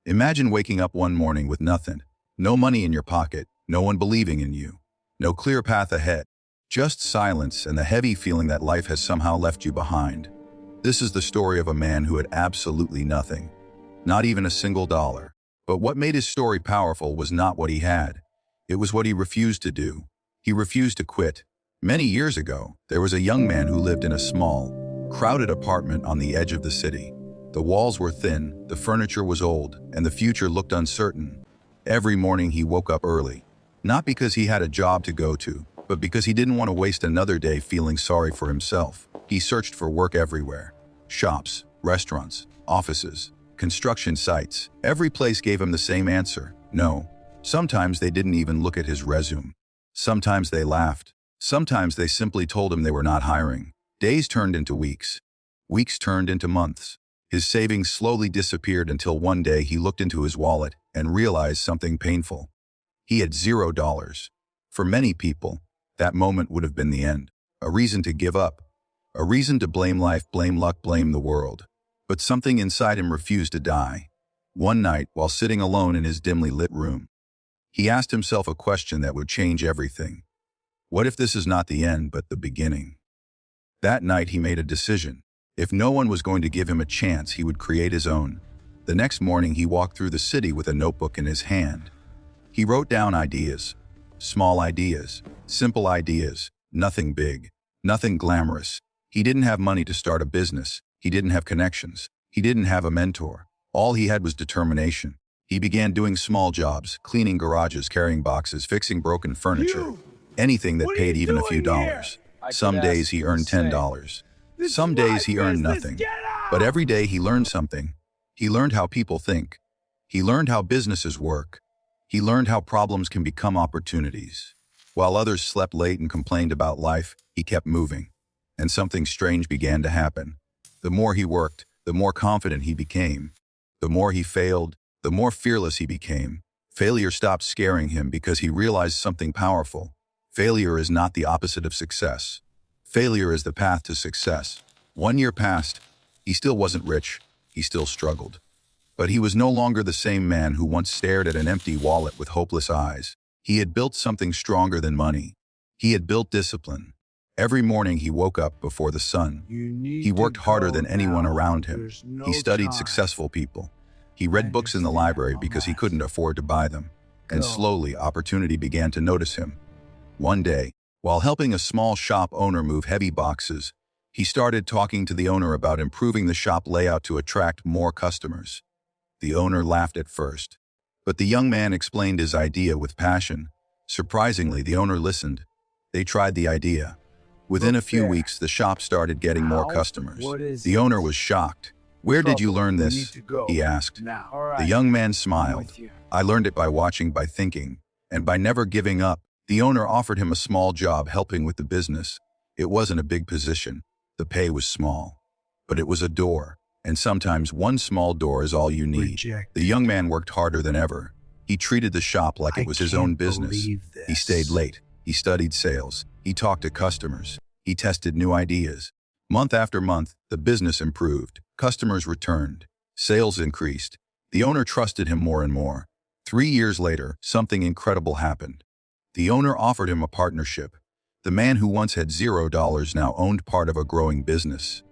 Imagine waking up one morning with nothing. No money in your pocket, no one believing in you. No clear path ahead. Just silence and the heavy feeling that life has somehow left you behind. This is the story of a man who had absolutely nothing. Not even a single dollar. But what made his story powerful was not what he had. It was what he refused to do. He refused to quit. Many years ago, there was a young man who lived in a small, crowded apartment on the edge of the city. The walls were thin, the furniture was old, and the future looked uncertain. Every morning he woke up early. Not because he had a job to go to, but because he didn't want to waste another day feeling sorry for himself. He searched for work everywhere. Shops, restaurants, offices, construction sites. Every place gave him the same answer: no. Sometimes they didn't even look at his resume. Sometimes they laughed. Sometimes they simply told him they were not hiring. Days turned into weeks. Weeks turned into months. His savings slowly disappeared until one day he looked into his wallet and realized something painful. He had $0. For many people, that moment would have been the end. A reason to give up. A reason to blame life, blame luck, blame the world. But something inside him refused to die. One night, while sitting alone in his dimly lit room, he asked himself a question that would change everything. What if this is not the end, but the beginning? That night he made a decision. If no one was going to give him a chance, he would create his own. The next morning he walked through the city with a notebook in his hand. He wrote down ideas. Small ideas. Simple ideas. Nothing big. Nothing glamorous. He didn't have money to start a business. He didn't have connections. He didn't have a mentor. All he had was determination. He began doing small jobs, cleaning garages, carrying boxes, fixing broken furniture. Anything that paid even a few dollars. Some days he earned $10. Some days he earned nothing. But every day he learned something. He learned how people think. He learned how businesses work. He learned how problems can become opportunities. While others slept late and complained about life, he kept moving. And something strange began to happen. The more he worked, the more confident he became. The more he failed, the more fearless he became. Failure stopped scaring him because he realized something powerful. Failure is not the opposite of success. Failure is the path to success. 1 year passed. He still wasn't rich. He still struggled. But he was no longer the same man who once stared at an empty wallet with hopeless eyes. He had built something stronger than money. He had built discipline. Every morning he woke up before the sun. He worked harder than anyone around him. He studied successful people. He read books in the library because he couldn't afford to buy them. And slowly, opportunity began to notice him. One day, while helping a small shop owner move heavy boxes, he started talking to the owner about improving the shop layout to attract more customers. The owner laughed at first, but the young man explained his idea with passion. Surprisingly, the owner listened. They tried the idea. Within a few weeks, the shop started getting more customers. The owner was shocked. "Where did you learn this?" he asked. The young man smiled. "I learned it by watching, by thinking, and by never giving up." The owner offered him a small job helping with the business. It wasn't a big position. The pay was small. But it was a door, and sometimes one small door is all you need. The young man worked harder than ever. He treated the shop like it was his own business. He stayed late. He studied sales. He talked to customers. He tested new ideas. Month after month, the business improved. Customers returned. Sales increased. The owner trusted him more and more. 3 years later, something incredible happened. The owner offered him a partnership. The man who once had $0 now owned part of a growing business.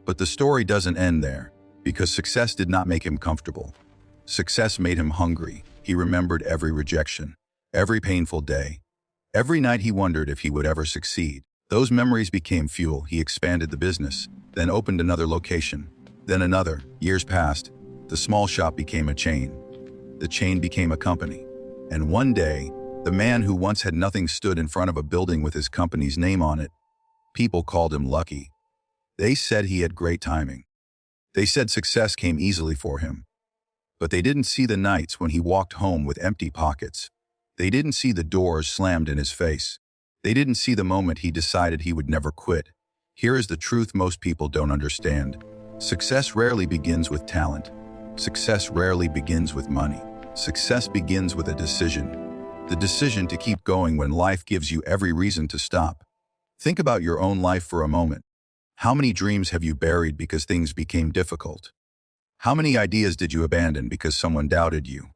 But the story doesn't end there, because success did not make him comfortable. Success made him hungry. He remembered every rejection, every painful day. Every night he wondered if he would ever succeed. Those memories became fuel. He expanded the business, then opened another location, then another. Years passed. The small shop became a chain. The chain became a company. And one day, the man who once had nothing stood in front of a building with his company's name on it. People called him lucky. They said he had great timing. They said success came easily for him. But they didn't see the nights when he walked home with empty pockets. They didn't see the doors slammed in his face. They didn't see the moment he decided he would never quit. Here is the truth most people don't understand. Success rarely begins with talent. Success rarely begins with money. Success begins with a decision. The decision to keep going when life gives you every reason to stop. Think about your own life for a moment. How many dreams have you buried because things became difficult? How many ideas did you abandon because someone doubted you?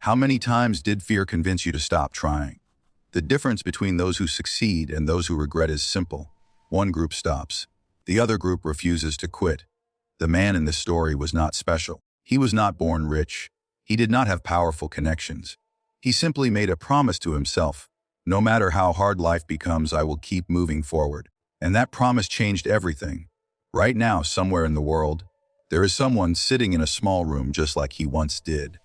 How many times did fear convince you to stop trying? The difference between those who succeed and those who regret is simple. One group stops. The other group refuses to quit. The man in this story was not special. He was not born rich. He did not have powerful connections. He simply made a promise to himself. No matter how hard life becomes, I will keep moving forward. And that promise changed everything. Right now, somewhere in the world, there is someone sitting in a small room just like he once did.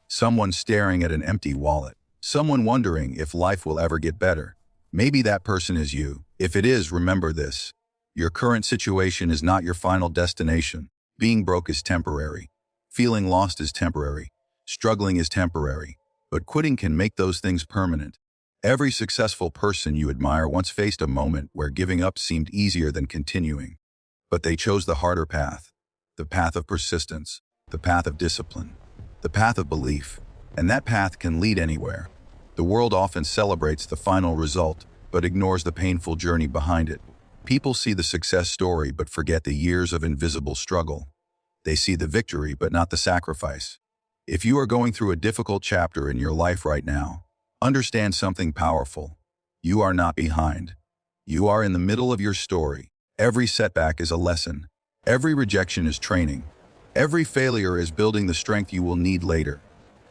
Someone staring at an empty wallet. Someone wondering if life will ever get better. Maybe that person is you. If it is, remember this. Your current situation is not your final destination. Being broke is temporary. Feeling lost is temporary. Struggling is temporary. But quitting can make those things permanent. Every successful person you admire once faced a moment where giving up seemed easier than continuing. But they chose the harder path. The path of persistence. The path of discipline. The path of belief. And that path can lead anywhere. The world often celebrates the final result, but ignores the painful journey behind it. People see the success story but forget the years of invisible struggle. They see the victory but not the sacrifice. If you are going through a difficult chapter in your life right now, understand something powerful. You are not behind. You are in the middle of your story. Every setback is a lesson. Every rejection is training. Every failure is building the strength you will need later.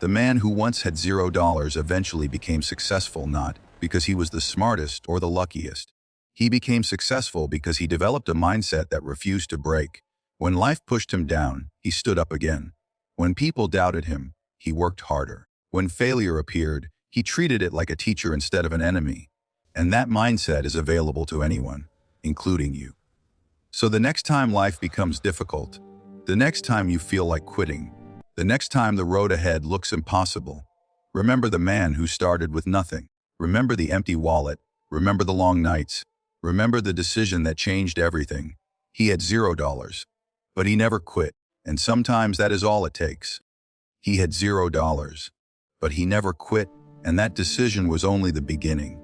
The man who once had $0 eventually became successful not because he was the smartest or the luckiest. He became successful because he developed a mindset that refused to break. When life pushed him down, he stood up again. When people doubted him, he worked harder. When failure appeared, he treated it like a teacher instead of an enemy. And that mindset is available to anyone, including you. So the next time life becomes difficult, the next time you feel like quitting, the next time the road ahead looks impossible, remember the man who started with nothing. Remember the empty wallet. Remember the long nights. Remember the decision that changed everything. He had $0, but he never quit, and sometimes that is all it takes. He had $0, but he never quit, and that decision was only the beginning.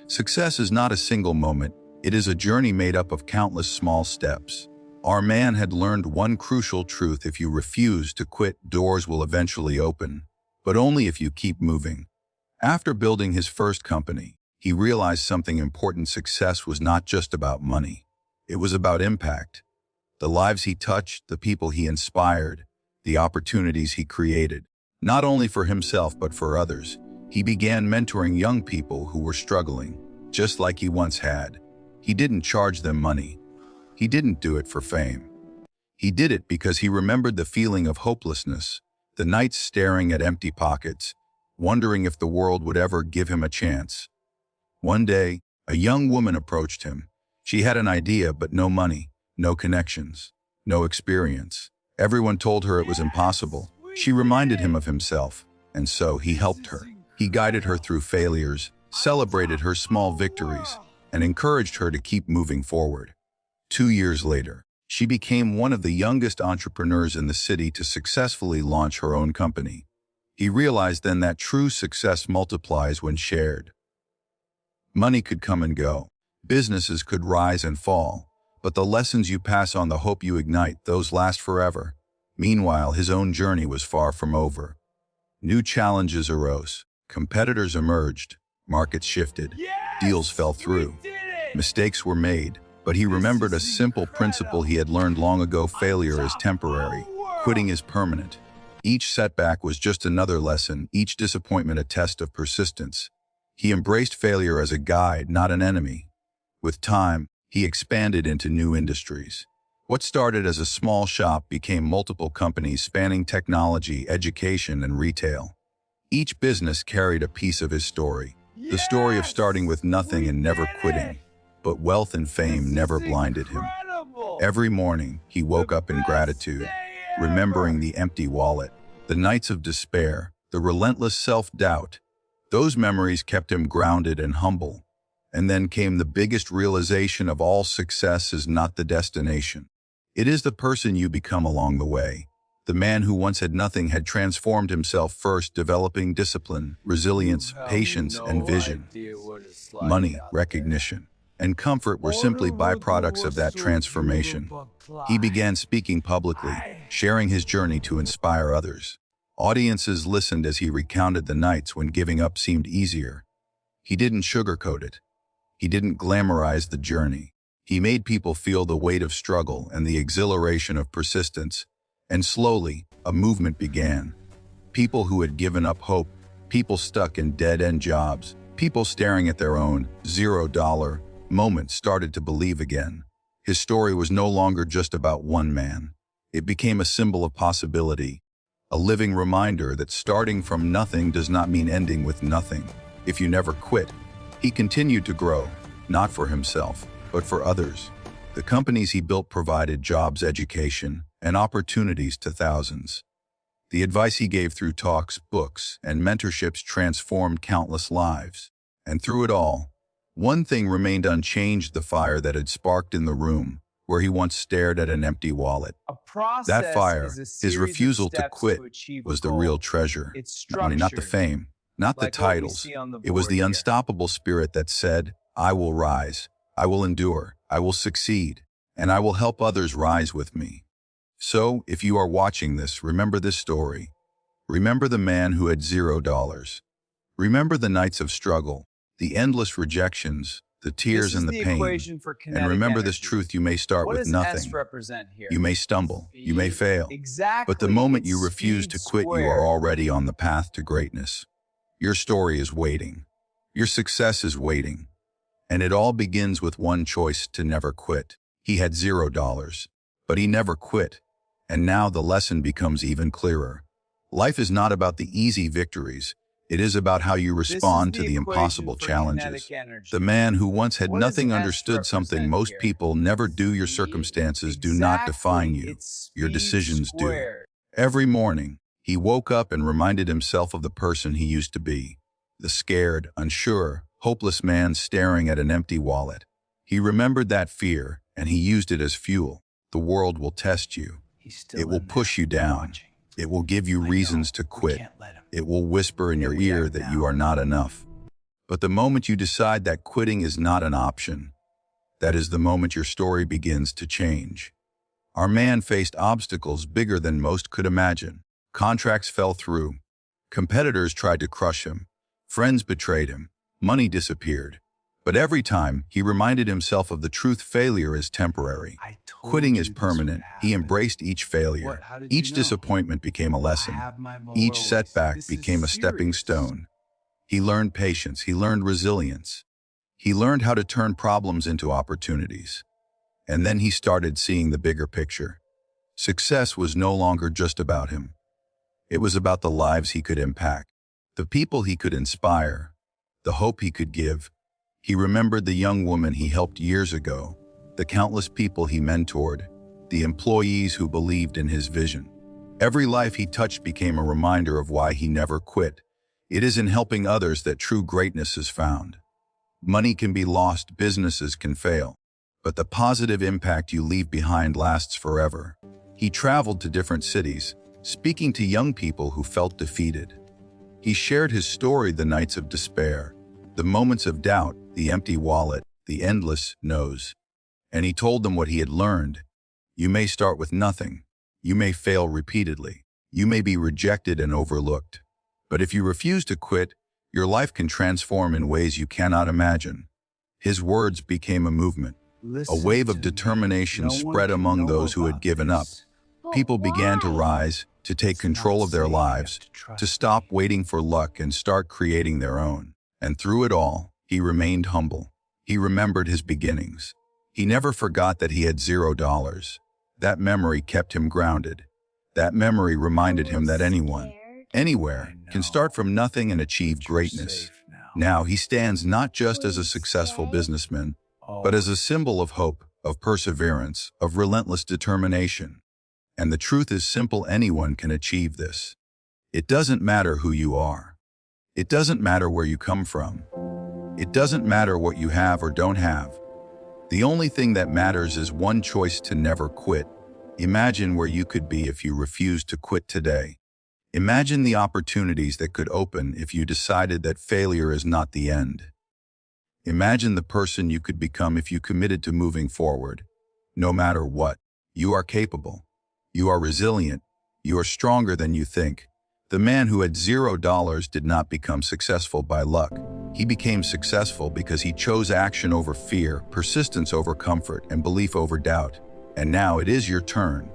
Success is not a single moment. It is a journey made up of countless small steps. Our man had learned one crucial truth: if you refuse to quit, doors will eventually open, but only if you keep moving. After building his first company, he realized something important. Success was not just about money. It was about impact. The lives he touched, the people he inspired, the opportunities he created. Not only for himself, but for others. He began mentoring young people who were struggling, just like he once had. He didn't charge them money. He didn't do it for fame. He did it because he remembered the feeling of hopelessness, the nights staring at empty pockets, wondering if the world would ever give him a chance. One day, a young woman approached him. She had an idea, but no money, no connections, no experience. Everyone told her it was impossible. She reminded him of himself, and so he helped her. He guided her through failures, celebrated her small victories, and encouraged her to keep moving forward. 2 years later, she became one of the youngest entrepreneurs in the city to successfully launch her own company. He realized then that true success multiplies when shared. Money could come and go. Businesses could rise and fall. But the lessons you pass on, the hope you ignite, those last forever. Meanwhile, his own journey was far from over. New challenges arose. Competitors emerged. Markets shifted. Deals fell through. Mistakes were made. But he remembered a simple principle he had learned long ago: failure is temporary. Quitting is permanent. Each setback was just another lesson, each disappointment a test of persistence. He embraced failure as a guide, not an enemy. With time, he expanded into new industries. What started as a small shop became multiple companies spanning technology, education, and retail. Each business carried a piece of his story. The story of starting with nothing and never quitting. But wealth and fame never blinded him. Every morning, he woke up in gratitude, remembering the empty wallet, the nights of despair, the relentless self-doubt. Those memories kept him grounded and humble. And then came the biggest realization of all: success is not the destination. It is the person you become along the way. The man who once had nothing had transformed himself first, developing discipline, resilience, patience, and vision. Money, recognition, and comfort were simply byproducts of that transformation. He began speaking publicly, sharing his journey to inspire others. Audiences listened as he recounted the nights when giving up seemed easier. He didn't sugarcoat it. He didn't glamorize the journey. He made people feel the weight of struggle and the exhilaration of persistence. And slowly, a movement began. People who had given up hope, people stuck in dead-end jobs, people staring at their own $0 moment started to believe again. His story was no longer just about one man. It became a symbol of possibility, a living reminder that starting from nothing does not mean ending with nothing. If you never quit, he continued to grow, not for himself, but for others. The companies he built provided jobs, education, and opportunities to thousands. The advice he gave through talks, books, and mentorships transformed countless lives. And through it all, one thing remained unchanged: the fire that had sparked in the room where he once stared at an empty wallet. That fire, his refusal to quit, was the real treasure. Not the fame, not the titles. It was the unstoppable spirit that said, "I will rise, I will endure, I will succeed, and I will help others rise with me." So, if you are watching this, remember this story. Remember the man who had $0. Remember the nights of struggle, the endless rejections, the tears and the pain. And remember this truth: you may start with nothing. You may stumble, you may fail. But the moment you refuse to quit, you are already on the path to greatness. Your story is waiting. Your success is waiting. And it all begins with one choice: to never quit. He had $0, but he never quit. And now the lesson becomes even clearer. Life is not about the easy victories. It is about how you respond to the impossible challenges. The man who once had nothing understood something most people never do. Your circumstances do not define you. Your decisions do. Every morning, he woke up and reminded himself of the person he used to be. The scared, unsure, hopeless man staring at an empty wallet. He remembered that fear, and he used it as fuel. The world will test you. It will push you down. It will give you reasons to quit. It will whisper in your ear that you are not enough. But the moment you decide that quitting is not an option, that is the moment your story begins to change. Our man faced obstacles bigger than most could imagine. Contracts fell through. Competitors tried to crush him. Friends betrayed him. Money disappeared. But every time, he reminded himself of the truth: failure is temporary. Quitting is permanent. He embraced each failure. Each disappointment became a lesson. Each setback became a stepping stone. He learned patience. He learned resilience. He learned how to turn problems into opportunities. And then he started seeing the bigger picture. Success was no longer just about him. It was about the lives he could impact, the people he could inspire, the hope he could give. He remembered the young woman he helped years ago, the countless people he mentored, the employees who believed in his vision. Every life he touched became a reminder of why he never quit. It is in helping others that true greatness is found. Money can be lost, businesses can fail, but the positive impact you leave behind lasts forever. He traveled to different cities, speaking to young people who felt defeated. He shared his story: the nights of despair, the moments of doubt, the empty wallet, the endless no's. And he told them what he had learned. You may start with nothing. You may fail repeatedly. You may be rejected and overlooked. But if you refuse to quit, your life can transform in ways you cannot imagine. His words became a movement. A wave of determination spread among those who had given up. People began to rise, to take control of their lives, to stop waiting for luck and start creating their own. And through it all, he remained humble. He remembered his beginnings. He never forgot that he had $0. That memory kept him grounded. That memory reminded him that anyone, anywhere, can start from nothing and achieve greatness. Now he stands not just as a successful businessman, but as a symbol of hope, of perseverance, of relentless determination. And the truth is simple: anyone can achieve this. It doesn't matter who you are. It doesn't matter where you come from. It doesn't matter what you have or don't have. The only thing that matters is one choice: to never quit. Imagine where you could be if you refused to quit today. Imagine the opportunities that could open if you decided that failure is not the end. Imagine the person you could become if you committed to moving forward. No matter what, you are capable. You are resilient. You are stronger than you think. The man who had $0 did not become successful by luck. He became successful because he chose action over fear, persistence over comfort, and belief over doubt. And now it is your turn.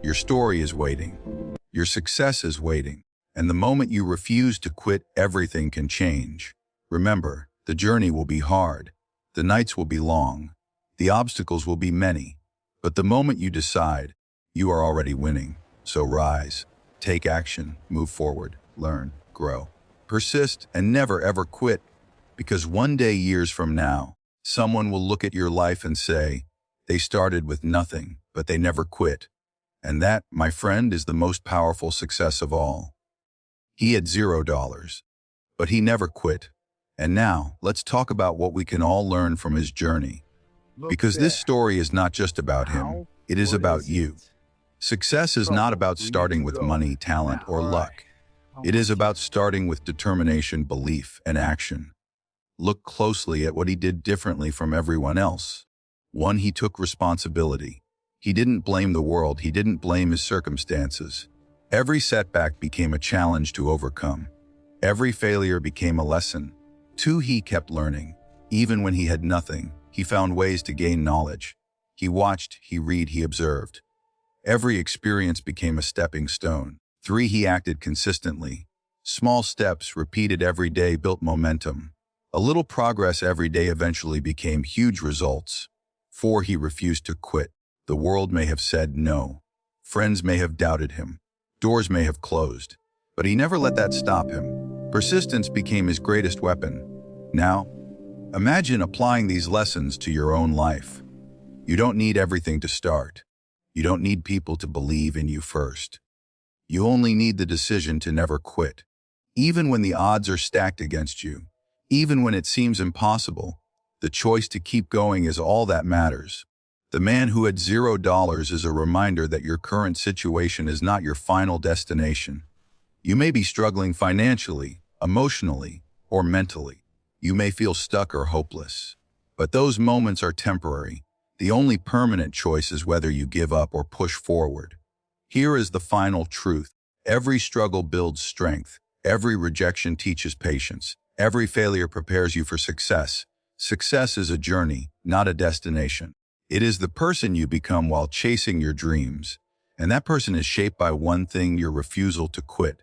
Your story is waiting. Your success is waiting. And the moment you refuse to quit, everything can change. Remember, the journey will be hard. The nights will be long. The obstacles will be many. But the moment you decide, you are already winning. So rise, take action, move forward, learn, grow, persist, and never ever quit. Because one day, years from now, someone will look at your life and say, they started with nothing, but they never quit. And that, my friend, is the most powerful success of all. He had $0, but he never quit. And now, let's talk about what we can all learn from his journey. Because this story is not just about him, it is about you. Success is not about starting with money, talent, or luck. It is about starting with determination, belief, and action. Look closely at what he did differently from everyone else. 1. He took responsibility. He didn't blame the world. He didn't blame his circumstances. Every setback became a challenge to overcome. Every failure became a lesson. 2. He kept learning. Even when he had nothing, he found ways to gain knowledge. He watched, he read, he observed. Every experience became a stepping stone. 3. He acted consistently. Small steps, repeated every day, built momentum. A little progress every day eventually became huge results. 4. He refused to quit. The world may have said no. Friends may have doubted him. Doors may have closed. But he never let that stop him. Persistence became his greatest weapon. Now, imagine applying these lessons to your own life. You don't need everything to start. You don't need people to believe in you first. You only need the decision to never quit. Even when the odds are stacked against you, even when it seems impossible, the choice to keep going is all that matters. The man who had $0 is a reminder that your current situation is not your final destination. You may be struggling financially, emotionally, or mentally. You may feel stuck or hopeless. But those moments are temporary. The only permanent choice is whether you give up or push forward. Here is the final truth. Every struggle builds strength. Every rejection teaches patience. Every failure prepares you for success. Success is a journey, not a destination. It is the person you become while chasing your dreams. And that person is shaped by one thing: your refusal to quit.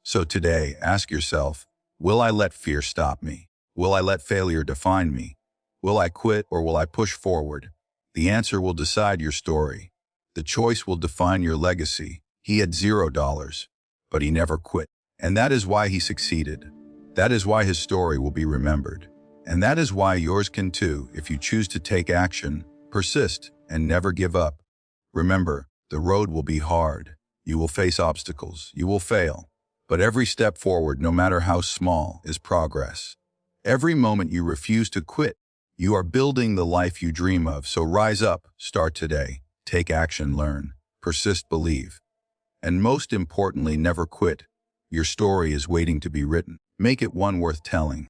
So today, ask yourself, will I let fear stop me? Will I let failure define me? Will I quit or will I push forward? The answer will decide your story. The choice will define your legacy. He had $0, but he never quit. And that is why he succeeded. That is why his story will be remembered. And that is why yours can too, if you choose to take action, persist, and never give up. Remember, the road will be hard. You will face obstacles. You will fail. But every step forward, no matter how small, is progress. Every moment you refuse to quit, you are building the life you dream of. So rise up, start today, take action, learn, persist, believe. And most importantly, never quit. Your story is waiting to be written. Make it one worth telling.